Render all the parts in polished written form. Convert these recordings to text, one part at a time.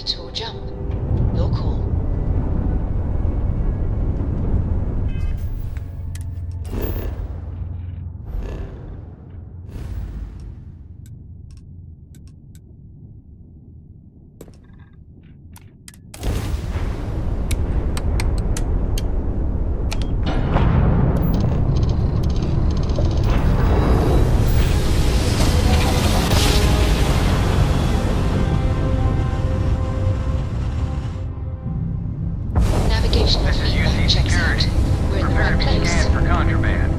retreat or jump. Your call. Navigation This is feedback UC checks out. Security. We're in the Prepare to right be place. scanned for contraband.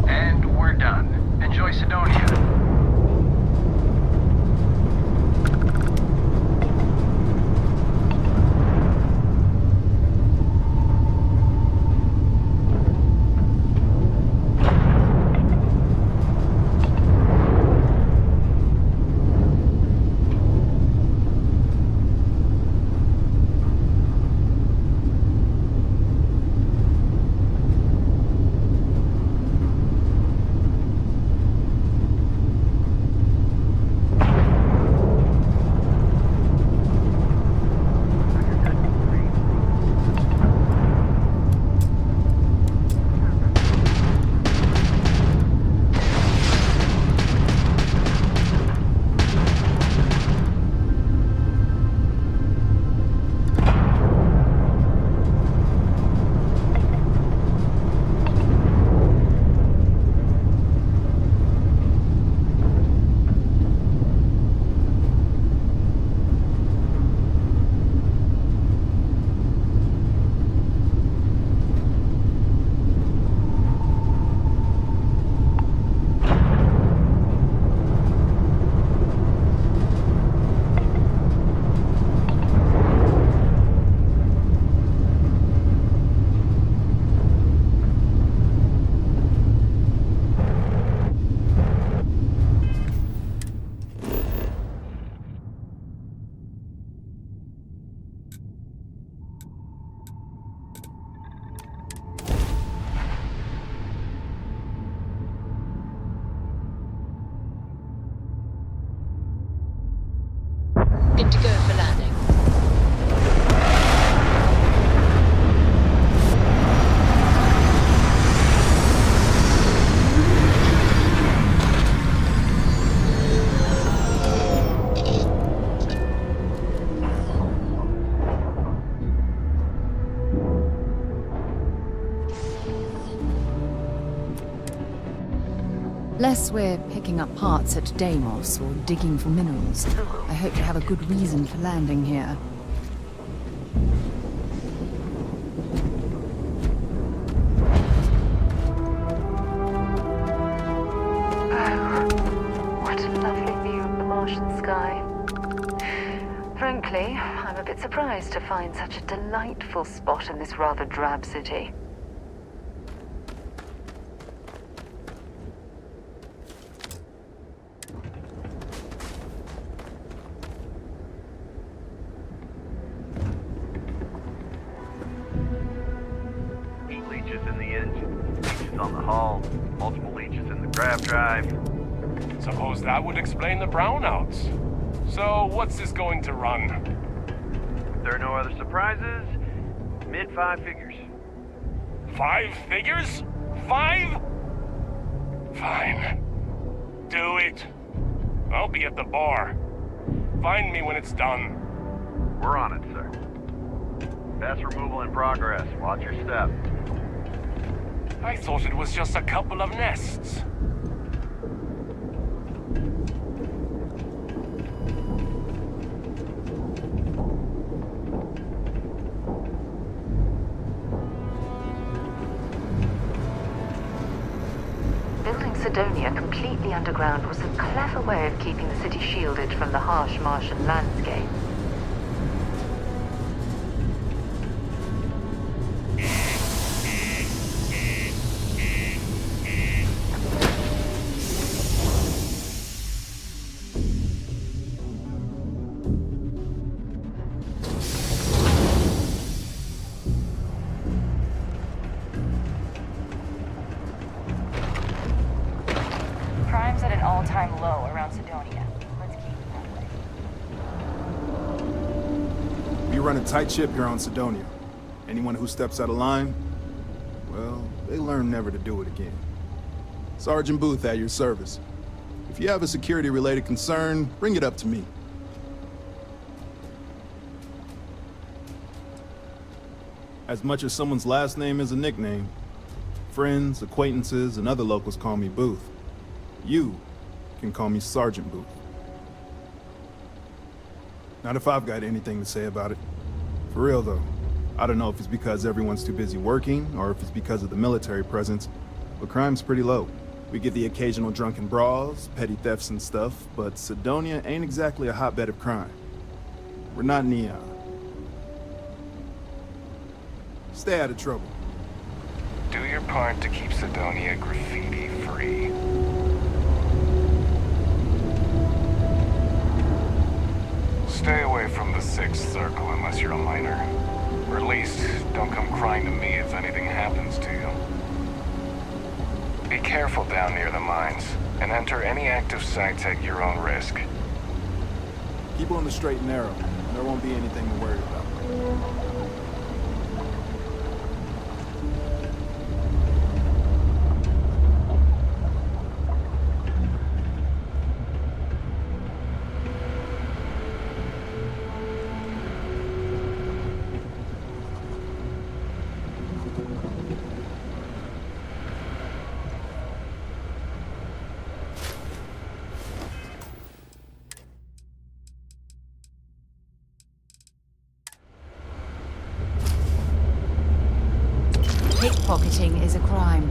And we're done. Enjoy Sidonia. Good to go for landing. Less we're picking up parts at Deimos or digging for minerals. I hope to have a good reason for landing here. Oh, what a lovely view of the Martian sky. Frankly, I'm a bit surprised to find such a delightful spot in this rather drab city. Leeches in the engine, leeches on the hull, multiple leeches in the grav drive. Suppose that would explain the brownouts. So, what's this going to run? If there are no other surprises, mid 5 figures. 5 figures? 5? Fine. Do it. I'll be at the bar. Find me when it's done. We're on it, sir. Fast removal in progress. Watch your step. I thought it was just a couple of nests. Building Sidonia completely underground was a clever way of keeping the city shielded from the harsh Martian landscape. Crime's at an all-time low around Sidonia. run a tight ship here on Sidonia. Anyone who steps out of line, well, they learn never to do it again. Sergeant Booth at your service. If you have a security-related concern, bring it up to me. As much as someone's last name is a nickname, friends, acquaintances, and other locals call me Booth. You can call me Sergeant Booth. Not if I've got anything to say about it. For real, though. I don't know if it's because everyone's too busy working, or if it's because of the military presence, but crime's pretty low. We get the occasional drunken brawls, petty thefts and stuff, but Sidonia ain't exactly a hotbed of crime. We're not Neon. Stay out of trouble. Do your part to keep Sidonia graffiti-free. Stay away from the Sixth Circle unless you're a minor. Or at least, don't come crying to me if anything happens to you. Be careful down near the mines, and enter any active sites at your own risk. Keep on the straight and narrow. There won't be anything to worry about. Pickpocketing is a crime.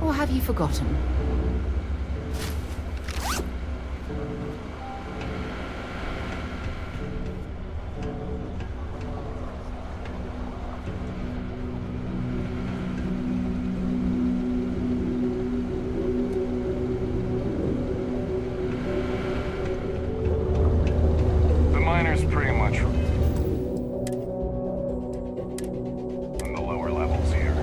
Or have you forgotten? The miners pretty much on the lower levels here.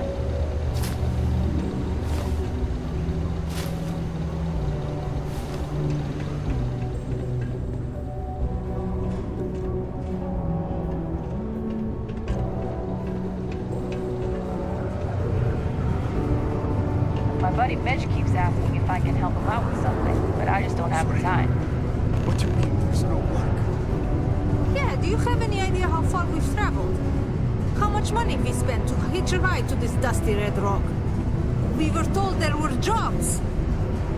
My buddy Mitch keeps asking if I can help him out with something, but I just don't have the time. What do you mean there's no work? Yeah, do you have any idea how far we've traveled? How much money we spent to hitch a ride to this dusty red rock? We were told there were jobs.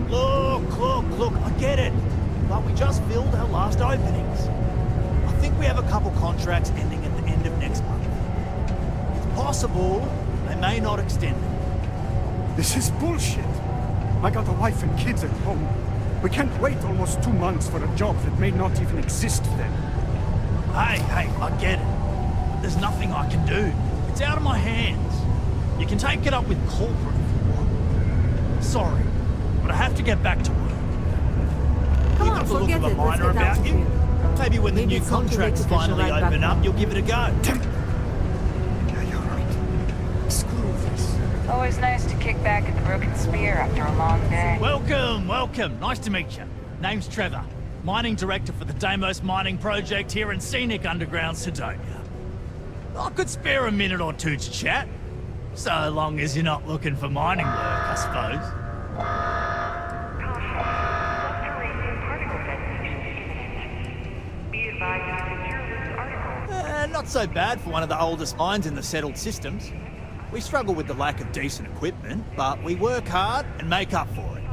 Look, I get it. But we just filled our last openings. I think we have a couple contracts ending at the end of next month. It's possible they may not extend it. This is bullshit. I got a wife and kids at home. We can't wait almost 2 months for a job that may not even exist then. Hey, I get it. But there's nothing I can do. It's out of my hands. You can take it up with corporate if you want. Sorry, but I have to get back to work. Come You on, got the look forget of a it. Let's miner get out about of you. here. Maybe when the Maybe new it's not too late contracts to catch a finally ride back open up, home. you'll give it a go. Yeah, you're right. Screw this. Always nice to kick back at the Broken Spear after a long day. Welcome. Nice to meet you. Name's Trevor. Mining Director for the Deimos Mining Project here in scenic underground Sidonia. I could spare a minute or two to chat. So long as you're not looking for mining work, I suppose. Not so bad for one of the oldest mines in the settled systems. We struggle with the lack of decent equipment, but we work hard and make up for it.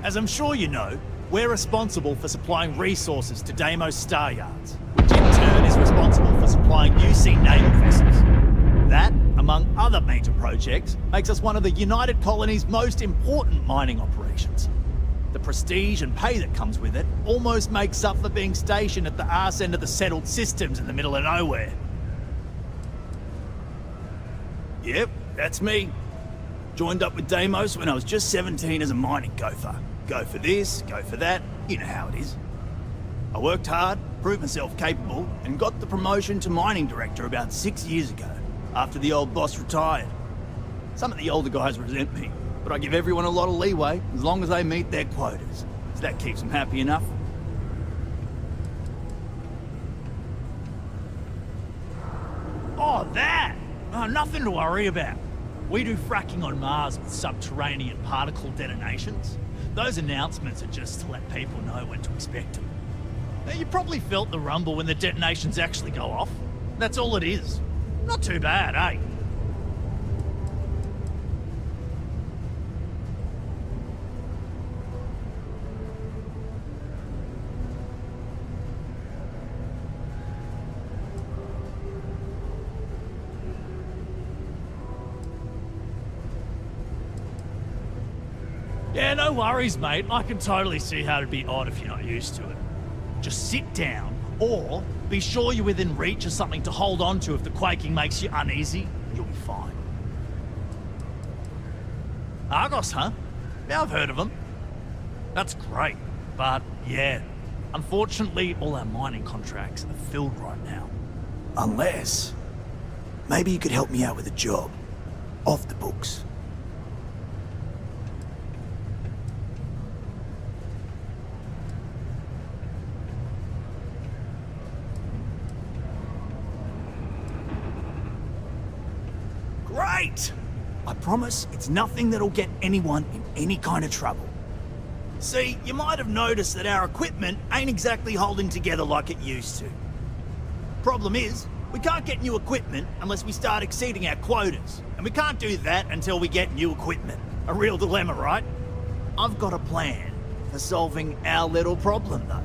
As I'm sure you know, we're responsible for supplying resources to Deimos Star Yards, which in turn is responsible for supplying UC naval vessels. That, among other major projects, makes us one of the United Colony's most important mining operations. The prestige and pay that comes with it almost makes up for being stationed at the arse end of the settled systems in the middle of nowhere. Yep, that's me. Joined up with Deimos when I was just 17 as a mining gopher. Go for this, go for that, you know how it is. I worked hard, proved myself capable, and got the promotion to mining director about 6 years ago, after the old boss retired. Some of the older guys resent me, but I give everyone a lot of leeway as long as they meet their quotas. So that keeps them happy enough. Oh, nothing to worry about. We do fracking on Mars with subterranean particle detonations. Those announcements are just to let people know when to expect them. Now, you probably felt the rumble when the detonations actually go off. That's all it is. Not too bad, eh? Yeah, no worries, mate. I can totally see how it'd be odd if you're not used to it. Just sit down, or be sure you're within reach of something to hold on to if the quaking makes you uneasy. You'll be fine. Argos, huh? Yeah, I've heard of them. That's great, but yeah, unfortunately, all our mining contracts are filled right now. Unless, maybe you could help me out with a job. Off the books. Great! I promise it's nothing that'll get anyone in any kind of trouble. See, you might have noticed that our equipment ain't exactly holding together like it used to. Problem is, we can't get new equipment unless we start exceeding our quotas. And we can't do that until we get new equipment. A real dilemma, right? I've got a plan for solving our little problem, though.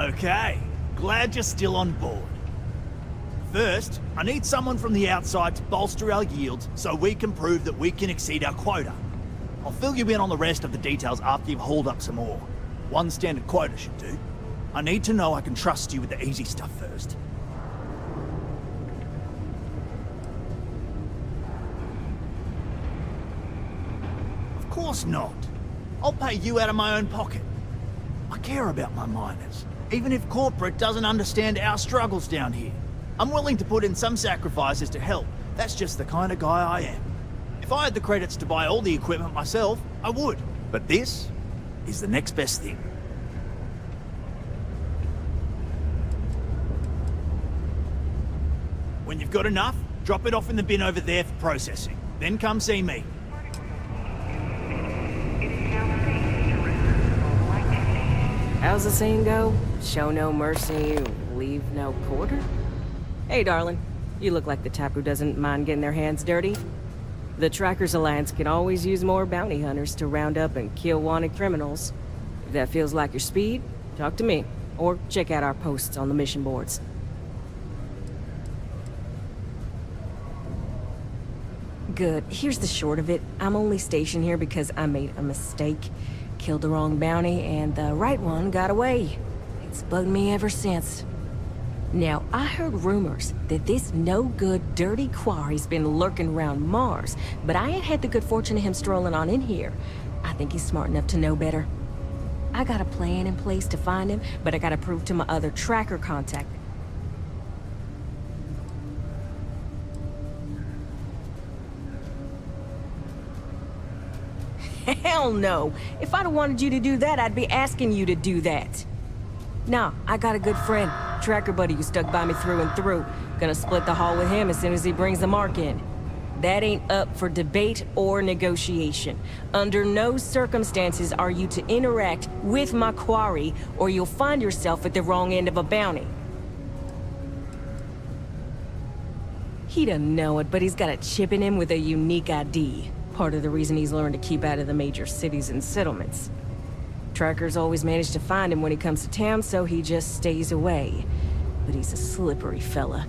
Okay, glad you're still on board. First, I need someone from the outside to bolster our yields so we can prove that we can exceed our quota. I'll fill you in on the rest of the details after you've hauled up some more. One standard quota should do. I need to know I can trust you with the easy stuff first. Of course not. I'll pay you out of my own pocket. I care about my miners, even if corporate doesn't understand our struggles down here. I'm willing to put in some sacrifices to help. That's just the kind of guy I am. If I had the credits to buy all the equipment myself, I would. But this is the next best thing. When you've got enough, drop it off in the bin over there for processing. Then come see me. How's the saying go? Show no mercy, leave no quarter? Hey, darling. You look like the type who doesn't mind getting their hands dirty. The Trackers Alliance can always use more bounty hunters to round up and kill wanted criminals. If that feels like your speed, talk to me. Or check out our posts on the mission boards. Good. Here's the short of it. I'm only stationed here because I made a mistake. Killed the wrong bounty, and the right one got away. It's bugged me ever since. Now, I heard rumors that this no-good, dirty quarry's been lurking around Mars, but I ain't had the good fortune of him strolling on in here. I think he's smart enough to know better. I got a plan in place to find him, but I gotta prove to my other tracker contact. Hell no! If I'd have wanted you to do that, I'd be asking you to do that. Nah, I got a good friend, tracker buddy who stuck by me through and through. Gonna split the haul with him as soon as he brings the mark in. That ain't up for debate or negotiation. Under no circumstances are you to interact with my quarry, or you'll find yourself at the wrong end of a bounty. He doesn't know it, but he's got a chip in him with a unique ID. Part of the reason he's learned to keep out of the major cities and settlements. Trackers always manage to find him when he comes to town, so he just stays away. But he's a slippery fella.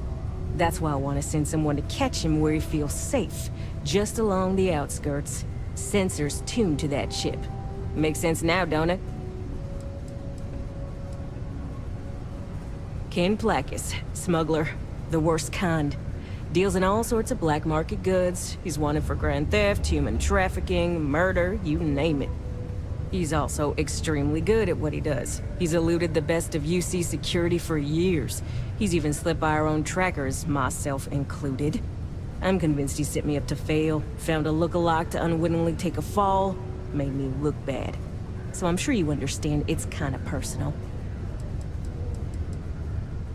That's why I want to send someone to catch him where he feels safe, just along the outskirts. Sensors tuned to that chip. Makes sense now, don't it? Ken Placus, smuggler. The worst kind. Deals in all sorts of black market goods. He's wanted for grand theft, human trafficking, murder, you name it. He's also extremely good at what he does. He's eluded the best of UC security for years. He's even slipped by our own trackers, myself included. I'm convinced he set me up to fail, found a look-alike to unwittingly take a fall, made me look bad. So I'm sure you understand it's kind of personal.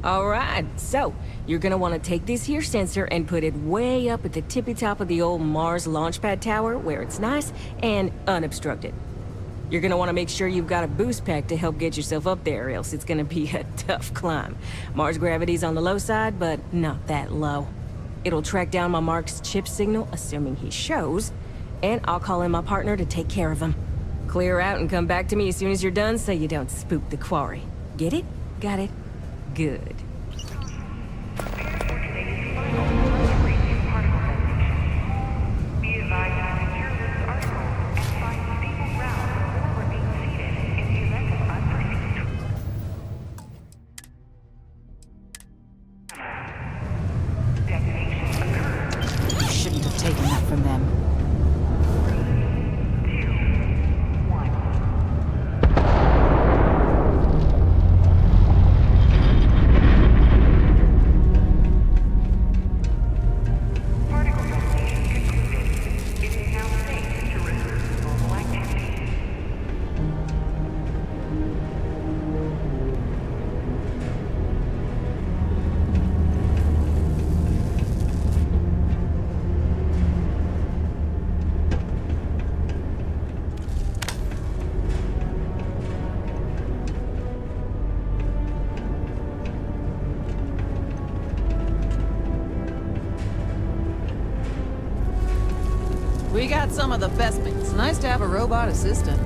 Alright, so you're gonna want to take this here sensor and put it way up at the tippy top of the old Mars launchpad tower where it's nice and unobstructed. You're gonna want to make sure you've got a boost pack to help get yourself up there, else it's gonna be a tough climb. Mars gravity's on the low side, but not that low. It'll track down my Mark's chip signal, assuming he shows, and I'll call in my partner to take care of him. Clear out and come back to me as soon as you're done so you don't spook the quarry. Get it? Got it? Good. You shouldn't have taken that from them. We got some of the best, but it's nice to have a robot assistant.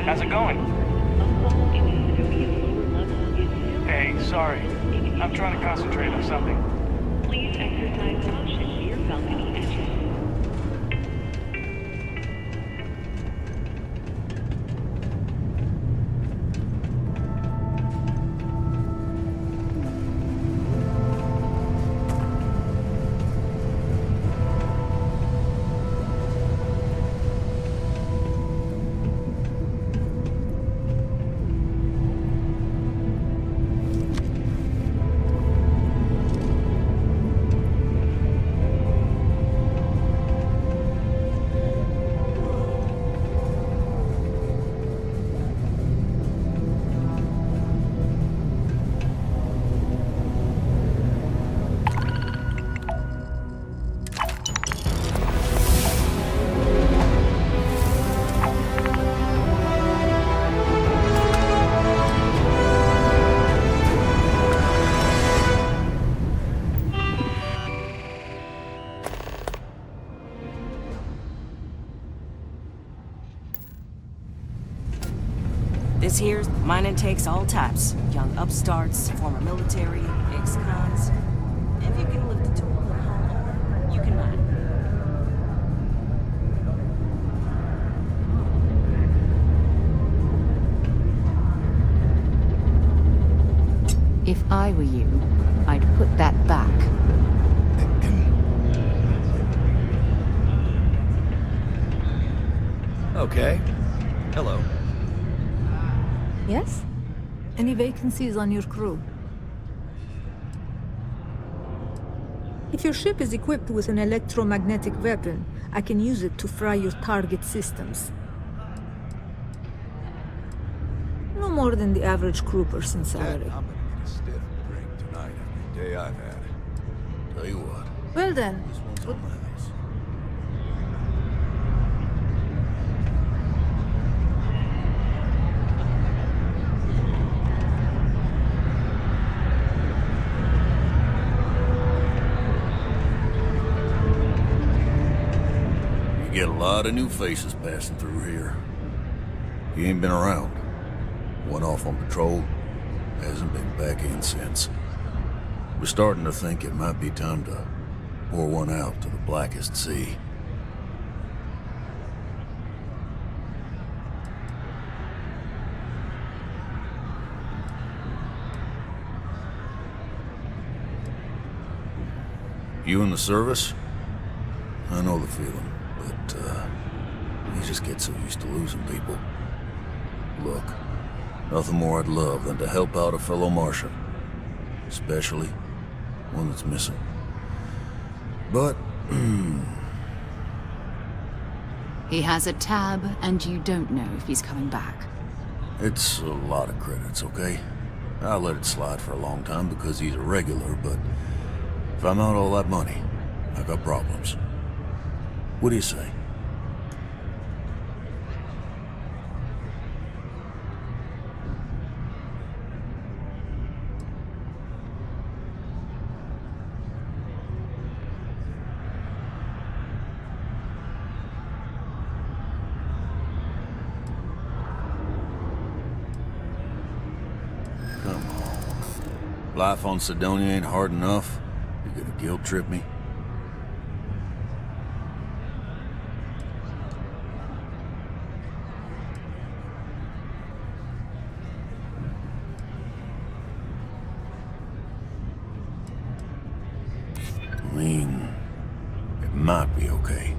How's it going? Hey, sorry. I'm trying to concentrate on something. Please exercise caution near balcony edges. This here's mining takes all types. Young upstarts, former military, ex-cons. If you can lift the tool and haul ore, you can mine. If I were you, I'd put that back. Okay. Hello. Yes? Any vacancies on your crew? If your ship is equipped with an electromagnetic weapon, I can use it to fry your target systems. No more than the average crew person salary. I'm gonna get a stiff drink tonight after the day I've had. Tell you what. Well then, This one's on my house. lot of new faces passing through here. He ain't been around. Went off on patrol. Hasn't been back in since. We're starting to think it might be time to pour one out to the blackest sea. You in the service? I know the feeling, but, you just get so used to losing people. Look, nothing more I'd love than to help out a fellow Martian. Especially one that's missing. But, He has a tab, and you don't know if he's coming back. it's a lot of credits, okay? I let it slide for a long time because he's a regular, but if I'm out all that money, I got problems. What do you say? Come on. Life on Sidonia ain't hard enough. You gonna guilt trip me? I mean, it might be okay.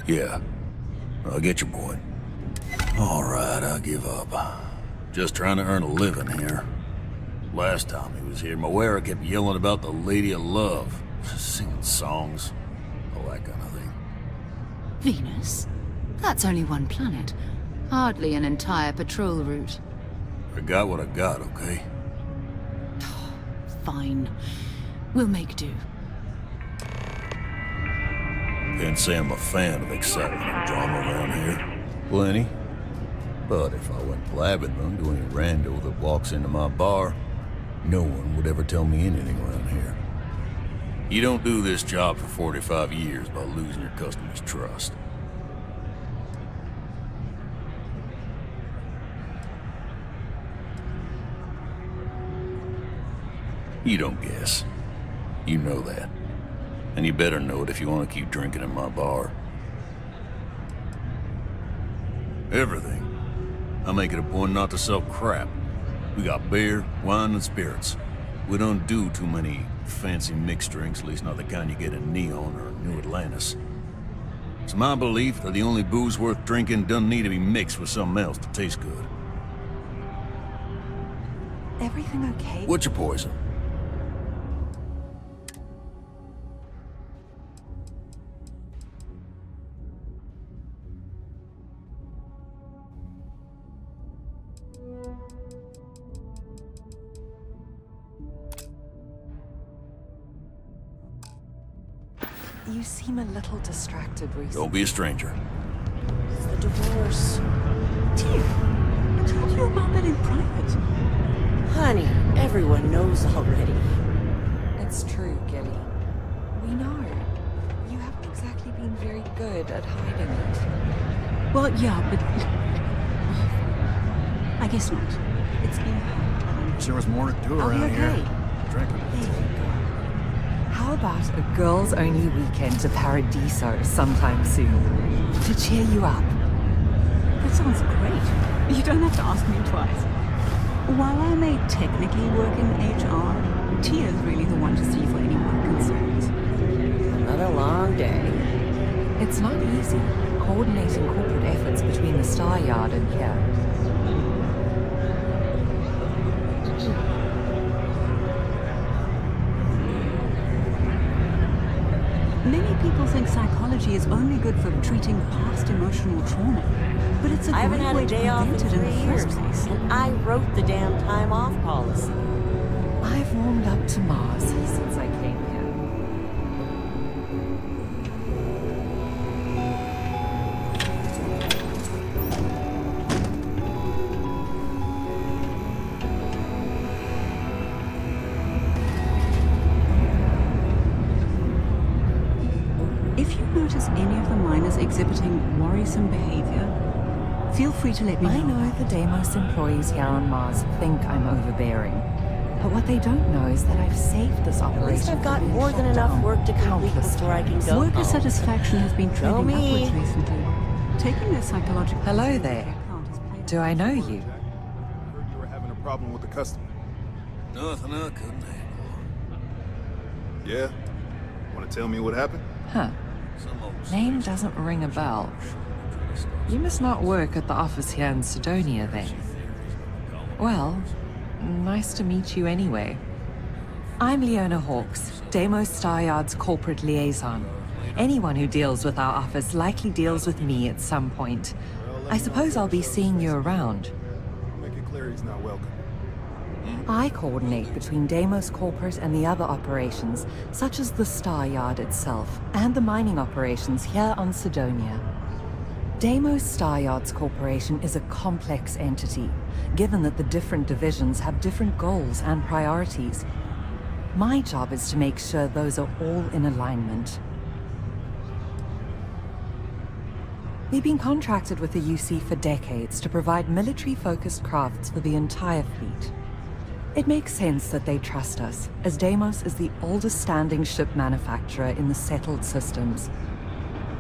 Yeah, I get your point. All right, I give up. Just trying to earn a living here. Last time he was here, Moira kept yelling about the Lady of Love, singing songs, all that kind of thing. Venus? That's only one planet. Hardly an entire patrol route. I got what I got, okay? Fine. We'll make do. Can't say I'm a fan of excitement and drama around here. Plenty. But if I went blabbing them to any rando that walks into my bar, no one would ever tell me anything around here. You don't do this job for 45 years by losing your customers' trust. You don't guess. You know that. And you better know it if you want to keep drinking in my bar. Everything. I make it a point not to sell crap. We got beer, wine, and spirits. We don't do too many fancy mixed drinks, at least not the kind you get in Neon or New Atlantis. It's my belief that the only booze worth drinking doesn't need to be mixed with something else to taste good. Everything okay? What's your poison? You seem a little distracted recently. Don't be a stranger. It's the divorce. Dear, I told you about that in private. Honey, everyone knows already. It's true, Gilly. We know. You haven't exactly been very good at hiding it. Well, yeah, but... I guess not. It's been hard. There was more to do I'll be around okay. here. Drinking. How about a girls-only weekend to Paradiso sometime soon? To cheer you up. That sounds great. You don't have to ask me twice. While I may technically work in HR, Tia's really the one to see for any work concerns. Another long day. It's not easy, coordinating corporate efforts between the Star Yard and here. Many people think psychology is only good for treating past emotional trauma, but it's a I haven't great had way a to day off in prevent it in 3 the years, first place. and I wrote the damn time off policy. I've warmed up to Mars since I came here. If you notice any of the miners exhibiting worrisome behavior, feel free to let me know. I know the Deimos employees here on Mars think I'm overbearing. But what they don't know is that I've saved this operation. At least I've got more than enough work to complete before I can go Worker home. satisfaction has been Go trending me. upwards recently. Taking their psychological... Hello there. Do I know you? I heard you were having a problem with the customer. Nothing I couldn't handle. Yeah? Want to tell me what happened? Huh. Name doesn't ring a bell. You must not work at the office here in Sidonia, then. Well, nice to meet you anyway. I'm Leona Hawks, Deimos Staryard's corporate liaison. Anyone who deals with our office likely deals with me at some point. I suppose I'll be seeing you around. Make it clear he's not welcome. I coordinate between Deimos Corporate and the other operations, such as the Staryard itself, and the mining operations here on Sidonia. Deimos Staryards Corporation is a complex entity, given that the different divisions have different goals and priorities. My job is to make sure those are all in alignment. We've been contracted with the UC for decades to provide military-focused crafts for the entire fleet. It makes sense that they trust us, as Deimos is the oldest standing ship manufacturer in the settled systems.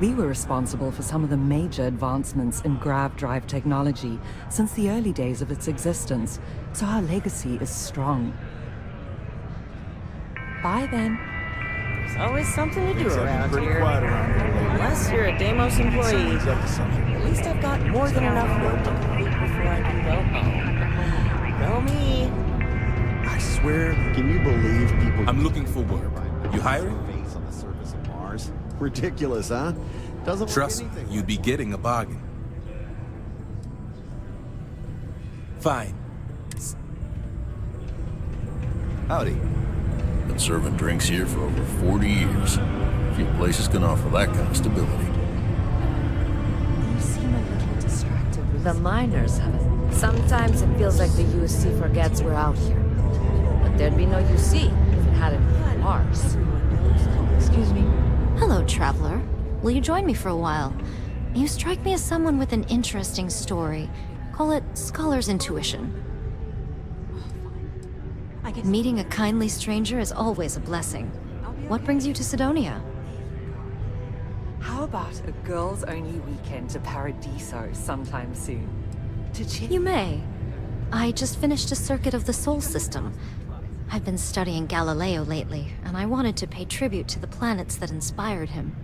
We were responsible for some of the major advancements in grav drive technology since the early days of its existence, so our legacy is strong. Bye then. There's always something to do Things have been around pretty here. quiet around here lately. Unless you're a Deimos employee. Someone's up to something. At least I've got more than enough work to complete before I can go home. Go me. I swear, can you believe people... I'm looking for work. You hiring? ...face on the surface of Mars? Ridiculous, huh? Doesn't Trust me, you'd be getting a bargain. Fine. Howdy. Been serving drinks here for over 40 years. Few places can offer that kind of stability. You seem a little distracted. The miners have it. Sometimes it feels like the UC forgets we're out here. But there'd be no UC if it hadn't been Mars. Excuse me. Hello, traveler. Will you join me for a while? You strike me as someone with an interesting story. Call it scholar's intuition. Meeting a kindly stranger is always a blessing. What brings you to Sidonia? How about a girls-only weekend to Paradiso sometime soon? You may. I just finished a circuit of the Sol system. I've been studying Galileo lately, and I wanted to pay tribute to the planets that inspired him.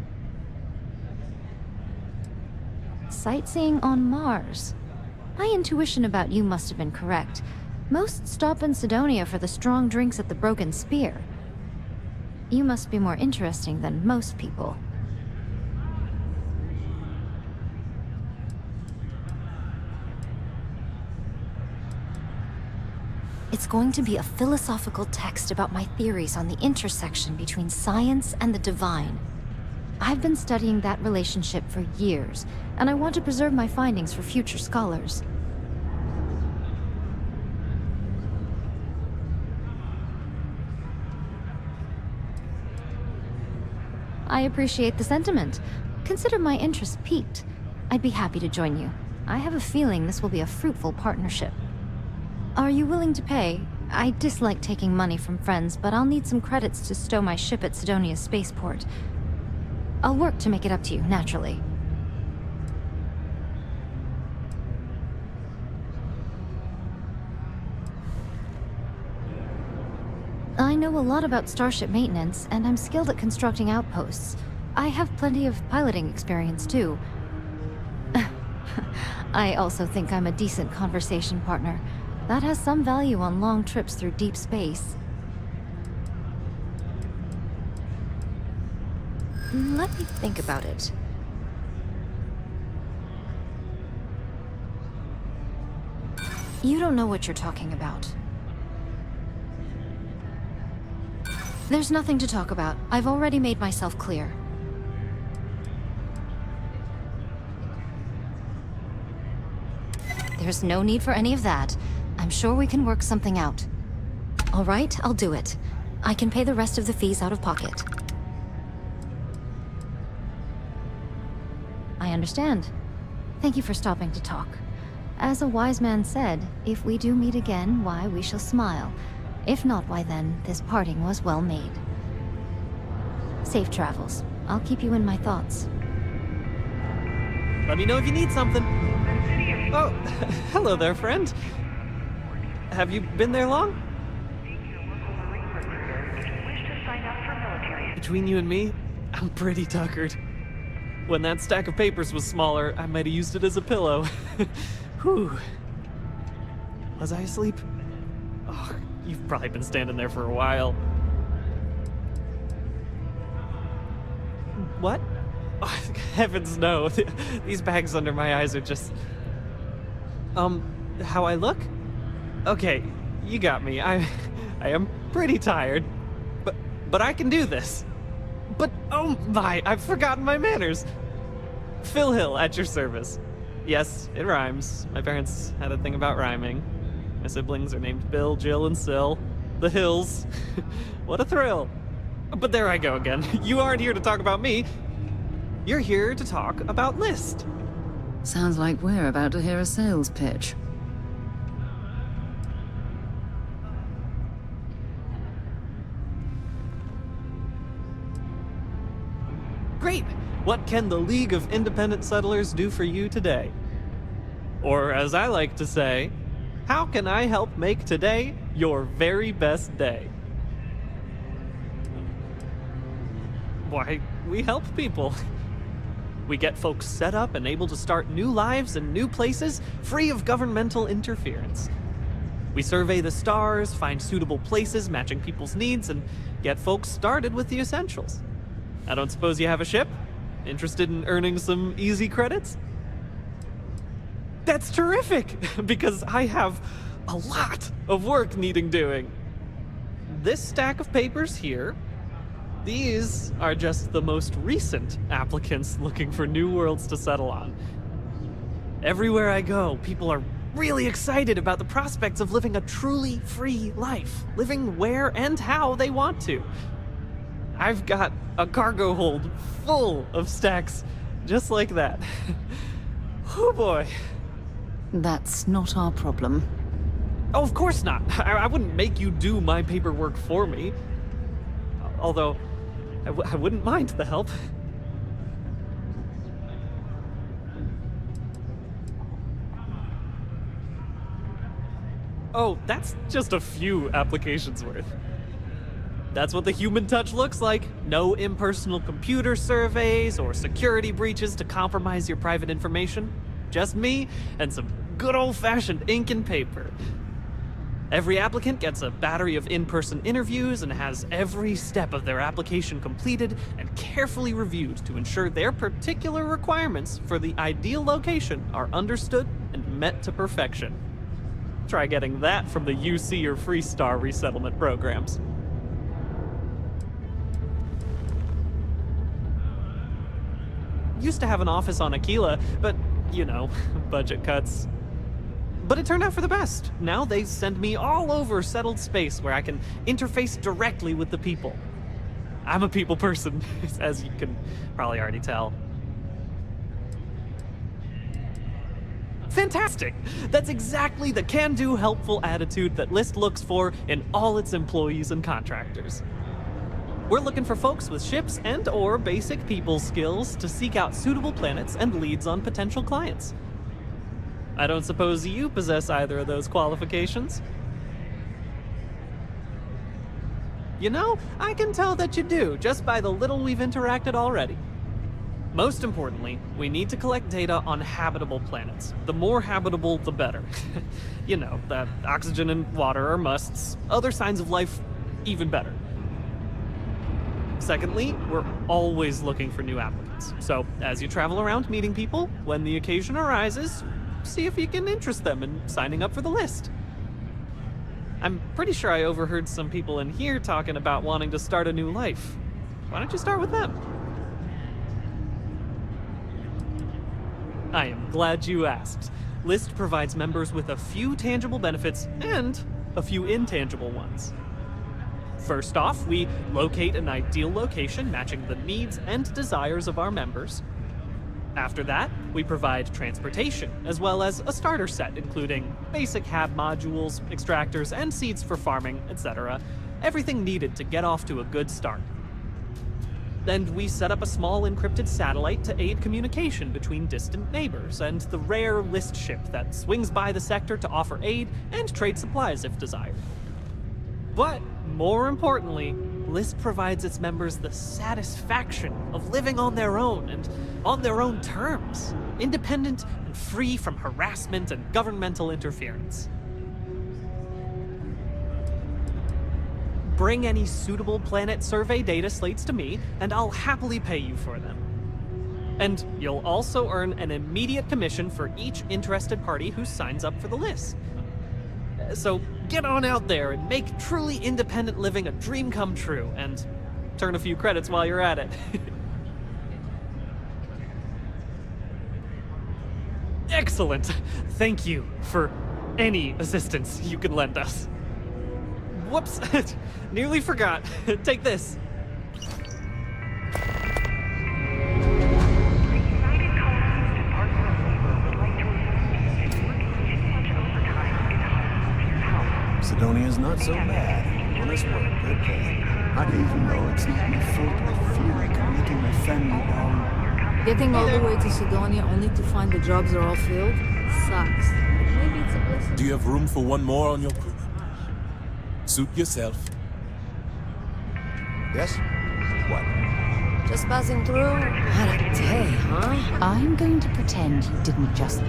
Sightseeing on Mars. My intuition about you must have been correct. Most stop in Sidonia for the strong drinks at the Broken Spear. You must be more interesting than most people. It's going to be a philosophical text about my theories on the intersection between science and the divine. I've been studying that relationship for years, and I want to preserve my findings for future scholars. I appreciate the sentiment. Consider my interest piqued. I'd be happy to join you. I have a feeling this will be a fruitful partnership. Are you willing to pay? I dislike taking money from friends, but I'll need some credits to stow my ship at Sidonia's spaceport. I'll work to make it up to you, naturally. I know a lot about starship maintenance, and I'm skilled at constructing outposts. I have plenty of piloting experience, too. I also think I'm a decent conversation partner. That has some value on long trips through deep space. Let me think about it. You don't know what you're talking about. There's nothing to talk about. I've already made myself clear. There's no need for any of that. I'm sure we can work something out. All right, I'll do it. I can pay the rest of the fees out of pocket. I understand. Thank you for stopping to talk. As a wise man said, if we do meet again, why, we shall smile. If not, why then, this parting was well made. Safe travels. I'll keep you in my thoughts. Let me know if you need something. Oh, hello there, friend. Have you been there long? Between you and me, I'm pretty tuckered. When that stack of papers was smaller, I might have used it as a pillow. Whew. Was I asleep? Oh, you've probably been standing there for a while. What? Oh, heavens no. These bags under my eyes are just... how I look? Okay, you got me. I am pretty tired. But I can do this. But, oh my, I've forgotten my manners. Phil Hill, at your service. Yes, it rhymes. My parents had a thing about rhyming. My siblings are named Bill, Jill, and Sil. The Hills. What a thrill. But there I go again. You aren't here to talk about me. You're here to talk about List. Sounds like we're about to hear a sales pitch. Great! What can the League of Independent Settlers do for you today? Or as I like to say, how can I help make today your very best day? Why, we help people. We get folks set up and able to start new lives in new places, free of governmental interference. We survey the stars, find suitable places matching people's needs, and get folks started with the essentials. I don't suppose you have a ship? Interested in earning some easy credits? That's terrific, because I have a lot of work needing doing. This stack of papers here, these are just the most recent applicants looking for new worlds to settle on. Everywhere I go, people are really excited about the prospects of living a truly free life, living where and how they want to. I've got a cargo hold full of stacks just like that. Oh boy. That's not our problem. Oh, of course not. I wouldn't make you do my paperwork for me. Although, I wouldn't mind the help. Oh, that's just a few applications worth. That's what the human touch looks like. No impersonal computer surveys or security breaches to compromise your private information. Just me and some good old-fashioned ink and paper. Every applicant gets a battery of in-person interviews and has every step of their application completed and carefully reviewed to ensure their particular requirements for the ideal location are understood and met to perfection. Try getting that from the UC or Freestar resettlement programs. Used to have an office on Aquila, but, you know, budget cuts. But it turned out for the best. Now they send me all over settled space where I can interface directly with the people. I'm a people person, as you can probably already tell. Fantastic! That's exactly the can-do, helpful attitude that List looks for in all its employees and contractors. We're looking for folks with ships and/or basic people skills to seek out suitable planets and leads on potential clients. I don't suppose you possess either of those qualifications? You know, I can tell that you do, just by the little we've interacted already. Most importantly, we need to collect data on habitable planets. The more habitable, the better. You know, that oxygen and water are musts. Other signs of life, even better. Secondly, we're always looking for new applicants. So, as you travel around meeting people, when the occasion arises, see if you can interest them in signing up for the list. I'm pretty sure I overheard some people in here talking about wanting to start a new life. Why don't you start with them? I am glad you asked. List provides members with a few tangible benefits and a few intangible ones. First off, we locate an ideal location matching the needs and desires of our members. After that, we provide transportation, as well as a starter set including basic hab modules, extractors, and seeds for farming, etc. Everything needed to get off to a good start. And we set up a small encrypted satellite to aid communication between distant neighbors, and the rare list ship that swings by the sector to offer aid and trade supplies if desired. But, more importantly, List provides its members the satisfaction of living on their own and on their own terms, independent and free from harassment and governmental interference. Bring any suitable planet survey data slates to me, and I'll happily pay you for them. And you'll also earn an immediate commission for each interested party who signs up for the list. So get on out there and make truly independent living a dream come true, and turn a few credits while you're at it. Excellent. Thank you for any assistance you can lend us. Whoops, nearly forgot. Take this. Sidonia's not so bad. Honest work, good pay. I even know it's not my fault. I feel like I'm letting my family down. Getting all the way to Sidonia only to find the jobs are all filled sucks. Maybe it's a blessing. Do you have room for one more on your crew? Suit yourself. Yes? What? Just buzzing through? What a day, huh? I'm going to pretend you didn't just...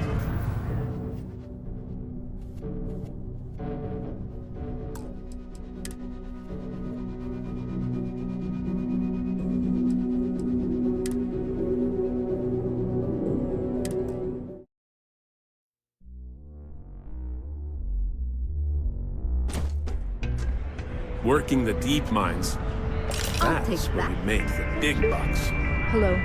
Working the deep mines. That's where we make the big bucks. Hello.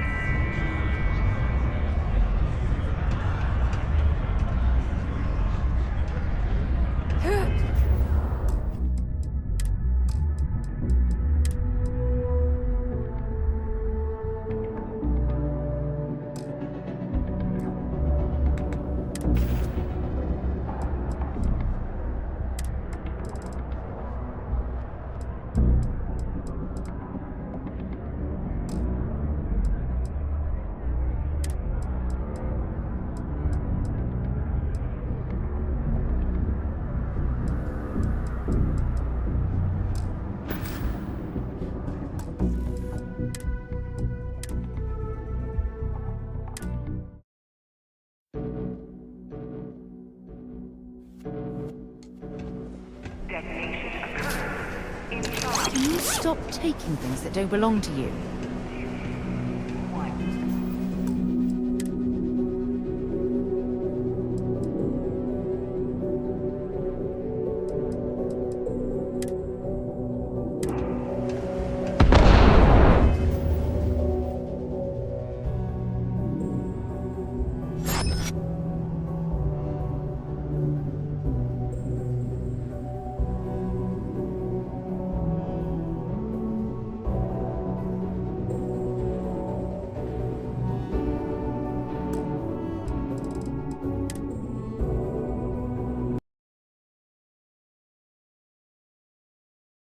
Can you stop taking things that don't belong to you?